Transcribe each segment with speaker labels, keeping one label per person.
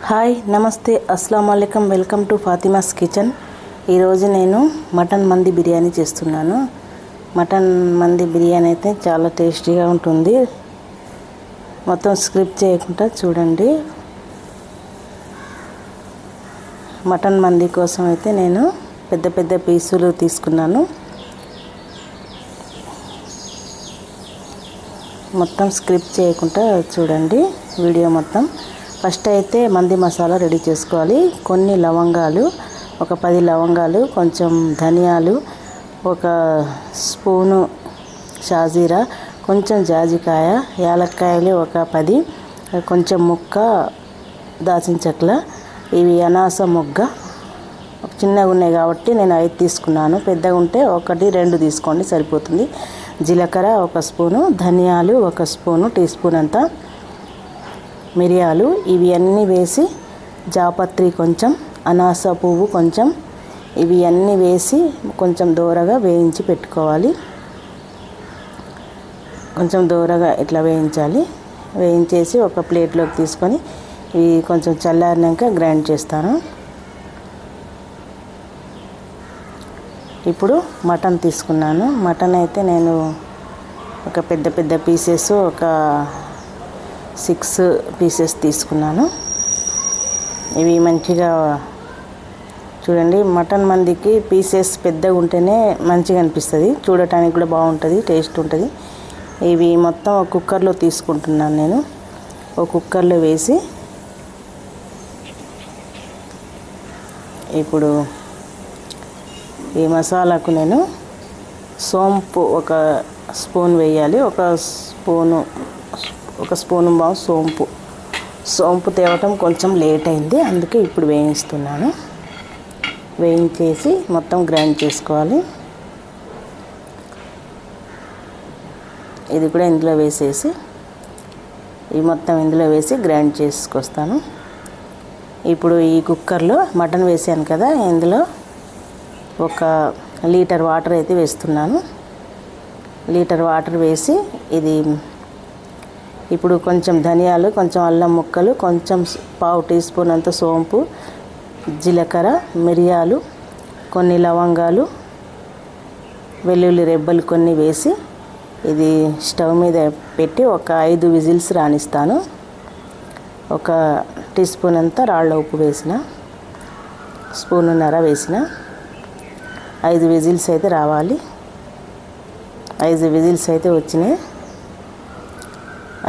Speaker 1: Hi నమస్తే అస్సలాము అలైకుం welcome to Fatima's kitchen. ఈరోజు నేను మటన్ మంది బిర్యానీ చేస్తున్నాను. మటన్ మంది బిర్యానీ అయితే చాలా టేస్టీగా ఉంటుంది. మొత్తం స్క్రిప్ట్ చేయకుండా చూడండి. మటన్ మంది కోసం అయితే నేను పెద్ద పెద్ద పీసులు తీసుకున్నాను. మొత్తం స్క్రిప్ట్ చేయకుండా చూడండి వీడియో మొత్తం. ఫస్ట్ అయితే మంది మసాలా రెడీ చేసుకోవాలి. కొన్ని లవంగాలు, ఒక 10 లవంగాలు, కొంచెం ధనియాలు, ఒక స్పూను షాజీరా, కొంచెం జాజికాయ, యాలక్కాయలు ఒక 10, కొంచెం ముక్క దాల్చిన చెక్క. ఇవి అనాస మొగ్గ చిన్నగా ఉన్నాయి కాబట్టి నేను 5 తీసుకున్నాను. పెద్దగా ఉంటే 1, 2 తీసుకోండి సరిపోతుంది. జీలకర్ర ఒక స్పూను, ధనియాలు ఒక స్పూను, టీ స్పూన్ అంతా, మిరియాలు ఇవి అన్నీ వేసి, జాపత్రి కొంచెం, అనాస పువ్వు కొంచెం, ఇవి అన్నీ వేసి కొంచెం దోరగా వేయించి పెట్టుకోవాలి. కొంచెం దోరగా ఇట్లా వేయించాలి. వేయించేసి ఒక ప్లేట్లోకి తీసుకొని ఇవి కొంచెం చల్లారినాక గ్రైండ్ చేస్తాను. ఇప్పుడు మటన్ తీసుకున్నాను. మటన్ అయితే నేను ఒక పెద్ద పెద్ద పీసెస్ ఒక 6 పీసెస్ తీసుకున్నాను. ఇవి మంచిగా చూడండి. మటన్ మందికి పీసెస్ పెద్దగా ఉంటేనే మంచిగా అనిపిస్తుంది, చూడటానికి కూడా బాగుంటుంది, టేస్ట్ ఉంటుంది. ఇవి మొత్తం ఒక కుక్కర్లో తీసుకుంటున్నాను నేను. ఒక కుక్కర్లో వేసి ఇప్పుడు ఈ మసాలాకు నేను సోంపు ఒక స్పూన్ వేయాలి. ఒక స్పూను బాగు సోంపు తేవటం కొంచెం లేట్ అయింది, అందుకే ఇప్పుడు వేయిస్తున్నాను. వేయించేసి మొత్తం గ్రైండ్ చేసుకోవాలి. ఇది కూడా ఇందులో వేసేసి ఈ మొత్తం ఇందులో వేసి గ్రైండ్ చేసుకొస్తాను. ఇప్పుడు ఈ కుక్కర్లో మటన్ వేసాను కదా, ఇందులో 1 లీటర్ వాటర్ అయితే వేస్తున్నాను. లీటర్ వాటర్ వేసి ఇది ఇప్పుడు కొంచెం ధనియాలు, కొంచెం అల్లం ముక్కలు, కొంచెం పావు టీ స్పూన్ అంత సోంపు, జీలకర్ర, మిరియాలు, కొన్ని లవంగాలు, వెల్లుల్లి రెబ్బలు కొన్ని వేసి ఇది స్టవ్ మీద పెట్టి ఒక 5 విజిల్స్ రానిస్తాను. ఒక టీ స్పూన్ అంత రాళ్ళ ఉప్పు వేసిన, స్పూనున్నర వేసిన. 5 విజిల్స్ అయితే రావాలి. 5 విజిల్స్ అయితే వచ్చినాయి.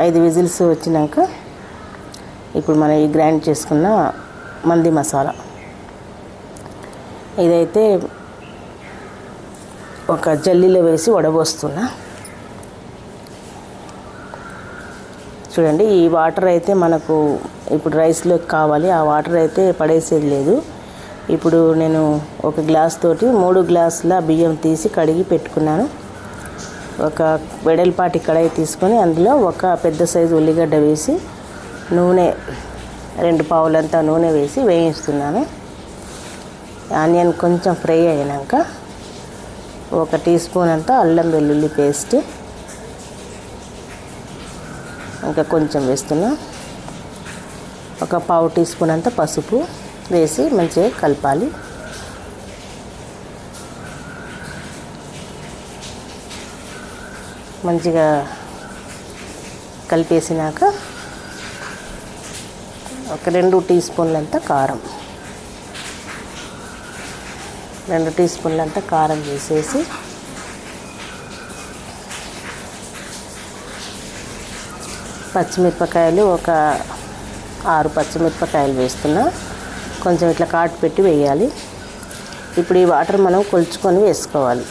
Speaker 1: 5 విజిల్స్ వచ్చినాక ఇప్పుడు మనం ఈ గ్రైండ్ చేసుకున్న మంది మసాలా ఇదైతే ఒక జల్లీలో వేసి వడబోస్తున్నా. చూడండి, ఈ వాటర్ అయితే మనకు ఇప్పుడు రైస్లోకి కావాలి. ఆ వాటర్ అయితే పడేసేది లేదు. ఇప్పుడు నేను ఒక గ్లాస్ తోటి 3 గ్లాసుల బియ్యం తీసి కడిగి పెట్టుకున్నాను. ఒక వెడల్పాటి కడాయి తీసుకొని అందులో ఒక పెద్ద సైజు ఉల్లిగడ్డ వేసి నూనె 2 పావులంతా నూనె వేసి వేయిస్తున్నాను. ఆనియన్ కొంచెం ఫ్రై అయినాక 1 టీ స్పూన్ అంతా అల్లం వెల్లుల్లి పేస్ట్ ఇంకా కొంచెం వేస్తున్నా. ఒక పావు టీ స్పూన్ అంతా పసుపు వేసి మంచిగా కలపాలి. మంచిగా కలిపేసినాక ఒక 2 టీ స్పూన్లంత కారం, 2 టీ స్పూన్లంత కారం వేసేసి పచ్చిమిరపకాయలు ఒక 6 పచ్చిమిరపకాయలు వేస్తున్నా. కొంచెం ఇట్లా కాటు పెట్టి వేయాలి. ఇప్పుడు ఈ వాటర్ మనం కొలుచుకొని వేసుకోవాలి.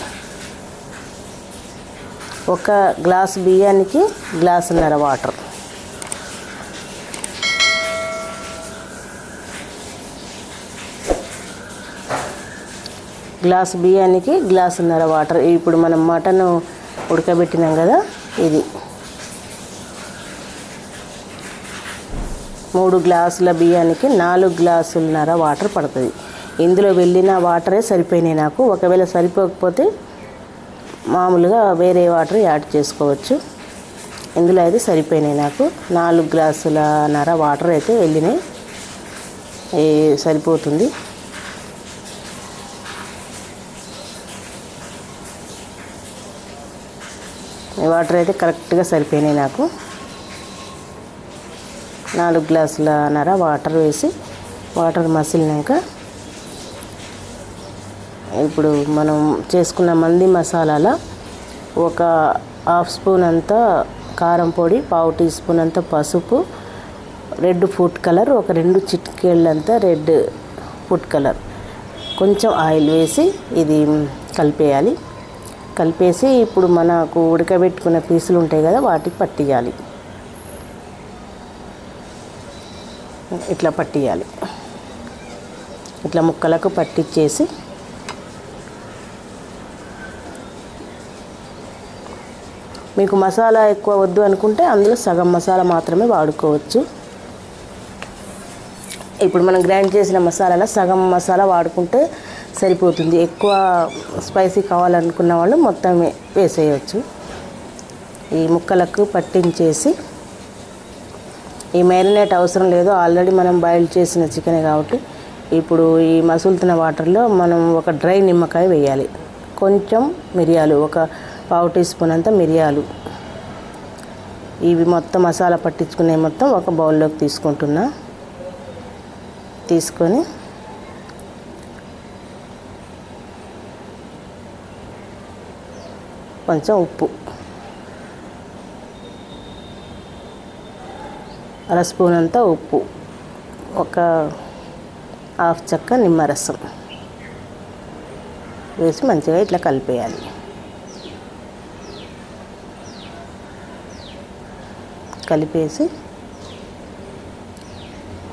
Speaker 1: 1 గ్లాసు బియ్యానికి గ్లాసున్నర వాటర్. గ్లాసు బియ్యానికి గ్లాసున్నర వాటర్. ఇప్పుడు మనం మటన్ ఉడకబెట్టినాం కదా, ఇది 3 గ్లాసుల బియ్యానికి 4 గ్లాసులన్నర వాటర్ పడుతుంది. ఇందులో వెళ్ళిన వాటరే సరిపోయినాయి నాకు. ఒకవేళ సరిపోకపోతే మామూలుగా వేరే వాటర్ యాడ్ చేసుకోవచ్చు. ఇందులో అయితే సరిపోయినాయి నాకు. 4 గ్లాసులన్నర వాటర్ అయితే వెళ్ళినాయి. సరిపోతుంది. వాటర్ అయితే కరెక్ట్గా సరిపోయినాయి నాకు. 4 గ్లాసులన్నర వాటర్ వేసి వాటర్ మసిలినాక ఇప్పుడు మనం చేసుకున్న మంది మసాలాలో ఒక హాఫ్ స్పూన్ అంతా కారం పొడి, పావు టీ స్పూన్ అంతా పసుపు, రెడ్ ఫుడ్ కలర్, ఒక 2 చిటికెళ్ళంతా రెడ్ ఫుడ్ కలర్, కొంచెం ఆయిల్ వేసి ఇది కలిపేయాలి. కలిపేసి ఇప్పుడు మనకు ఉడకబెట్టుకున్న పీసులు ఉంటాయి కదా వాటికి పట్టియాలి. ఇట్లా పట్టియాలి. ఇట్లా ముక్కలకు పట్టించేసి మీకు మసాలా ఎక్కువ వద్దు అనుకుంటే అందులో సగం మసాలా మాత్రమే వాడుకోవచ్చు. ఇప్పుడు మనం గ్రైండ్ చేసిన మసాలాలో సగం మసాలా వాడుకుంటే సరిపోతుంది. ఎక్కువ స్పైసీ కావాలనుకున్న వాళ్ళు మొత్తం వేసేయచ్చు. ఈ ముక్కలకు పట్టించేసి ఈ మ్యారినేట్ అవసరం లేదు, ఆల్రెడీ మనం బాయిల్ చేసిన చికెన్ కాబట్టి ఇప్పుడు ఈ మసులుతున్న వాటర్లో మనం ఒక డ్రై నిమ్మకాయ వేయాలి. కొంచెం మిరియాలు, ఒక పావు టీ స్పూన్ అంతా మిరియాలు, ఇవి మొత్తం మసాలా పట్టించుకునే మొత్తం ఒక బౌల్లోకి తీసుకుంటున్నా. తీసుకొని కొంచెం ఉప్పు, 1/2 స్పూన్ అంతా ఉప్పు, ఒక హాఫ్ చెక్క నిమ్మరసం వేసి మంచిగా ఇట్లా కలిపేయాలి. కలిపేసి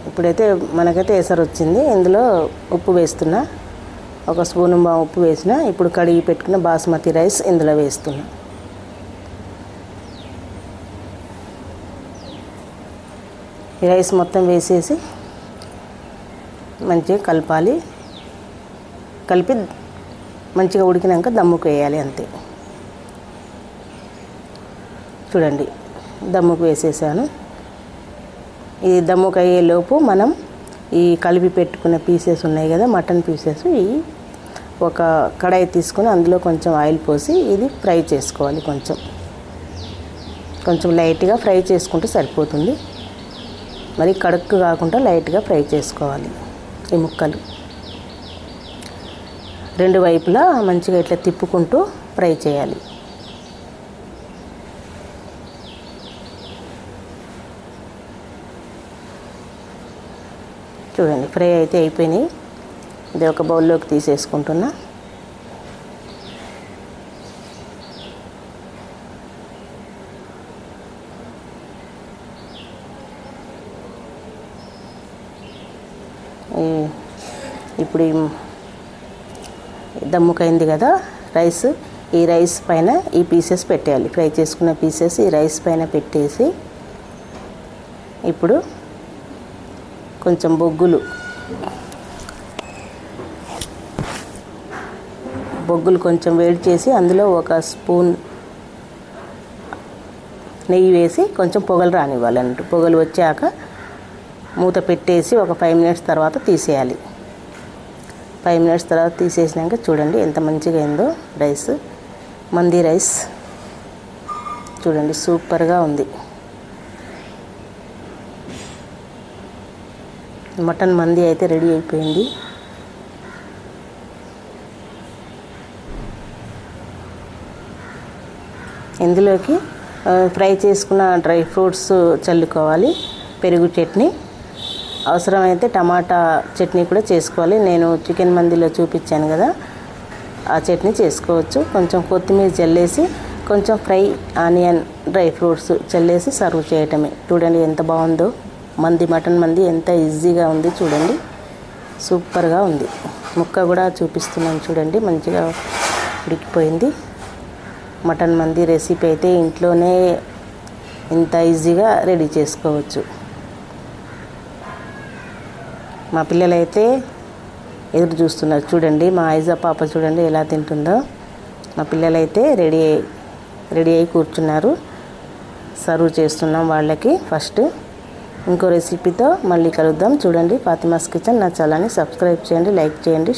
Speaker 1: ఇప్పుడైతే మనకైతే ఎసరు వచ్చింది. ఇందులో ఉప్పు వేస్తున్నా, 1 స్పూన్ ఉప్పు వేసిన. ఇప్పుడు కడిగి పెట్టుకున్న బాస్మతి రైస్ ఇందులో వేస్తున్నా. ఈ రైస్ మొత్తం వేసేసి మంచిగా కలపాలి. కలిపి మంచిగా ఉడికినాక దమ్ముకు వేయాలి, అంతే. చూడండి, దమ్ముకు వేసేసాను. ఈ దమ్ముకు అయ్యేలోపు మనం ఈ కలిపి పెట్టుకున్న పీసెస్ ఉన్నాయి కదా, మటన్ పీసెస్, ఈ ఒక కడాయి తీసుకొని అందులో కొంచెం ఆయిల్ పోసి ఇది ఫ్రై చేసుకోవాలి. కొంచెం లైట్గా ఫ్రై చేసుకుంటే సరిపోతుంది. మరి కడుక్కు కాకుండా లైట్గా ఫ్రై చేసుకోవాలి. ఈ ముక్కలు 2 వైపులా మంచిగా ఇట్లా తిప్పుకుంటూ ఫ్రై చేయాలి. చూడండి, ఫ్రై అయితే అయిపోయినాయి. ఇది ఒక బౌల్లోకి తీసేసుకుంటున్నా. ఇప్పుడు దమ్ముకైంది కదా రైస్, ఈ రైస్ పైన ఈ పీసెస్ పెట్టేయాలి. ఫ్రై చేసుకున్న పీసెస్ ఈ రైస్ పైన పెట్టేసి ఇప్పుడు కొంచెం బొగ్గులు కొంచెం వేడి చేసి అందులో 1 స్పూన్ నెయ్యి వేసి కొంచెం పొగలు రానివ్వాలన్నట్టు. పొగలు వచ్చాక మూత పెట్టేసి ఒక 5 మినిట్స్ తర్వాత తీసేయాలి. 5 మినిట్స్ తర్వాత తీసేసినాక చూడండి ఎంత మంచిగా అయిందో రైస్. మంది రైస్ చూడండి, సూపర్గా ఉంది. మటన్ మంది అయితే రెడీ అయిపోయింది. ఇందులోకి ఫ్రై చేసుకున్న డ్రై ఫ్రూట్స్ చల్లుకోవాలి. పెరుగు చట్నీ, అవసరమైతే టమాటా చట్నీ కూడా చేసుకోవాలి. నేను చికెన్ మందిలో చూపించాను కదా, ఆ చట్నీ చేసుకోవచ్చు. కొంచెం కొత్తిమీర చల్లేసి కొంచెం ఫ్రై ఆనియన్ డ్రై ఫ్రూట్స్ చల్లేసి సర్వ్ చేయటమే. చూడండి ఎంత బాగుందో. మటన్ మంది ఎంత ఈజీగా ఉంది చూడండి, సూపర్గా ఉంది. ముక్క కూడా చూపిస్తున్నాను చూడండి, మంచిగా ఉడికిపోయింది. మటన్ మంది రెసిపీ అయితే ఇంట్లోనే ఇంత ఈజీగా రెడీ చేసుకోవచ్చు. మా పిల్లలైతే ఎదురు చూస్తున్నారు చూడండి. మా ఐజా పాప చూడండి ఎలా తింటుందో. మా పిల్లలైతే రెడీ అయి కూర్చున్నారు. సర్వ్ చేస్తున్నాం వాళ్ళకి. ఫస్ట్ ఇంకో రెసిపీతో మళ్ళీ కలుద్దాం. చూడండి ఫాతిమాస్ కిచెన్. నా ఛానల్ని సబ్స్క్రైబ్ చేయండి, లైక్ చేయండి.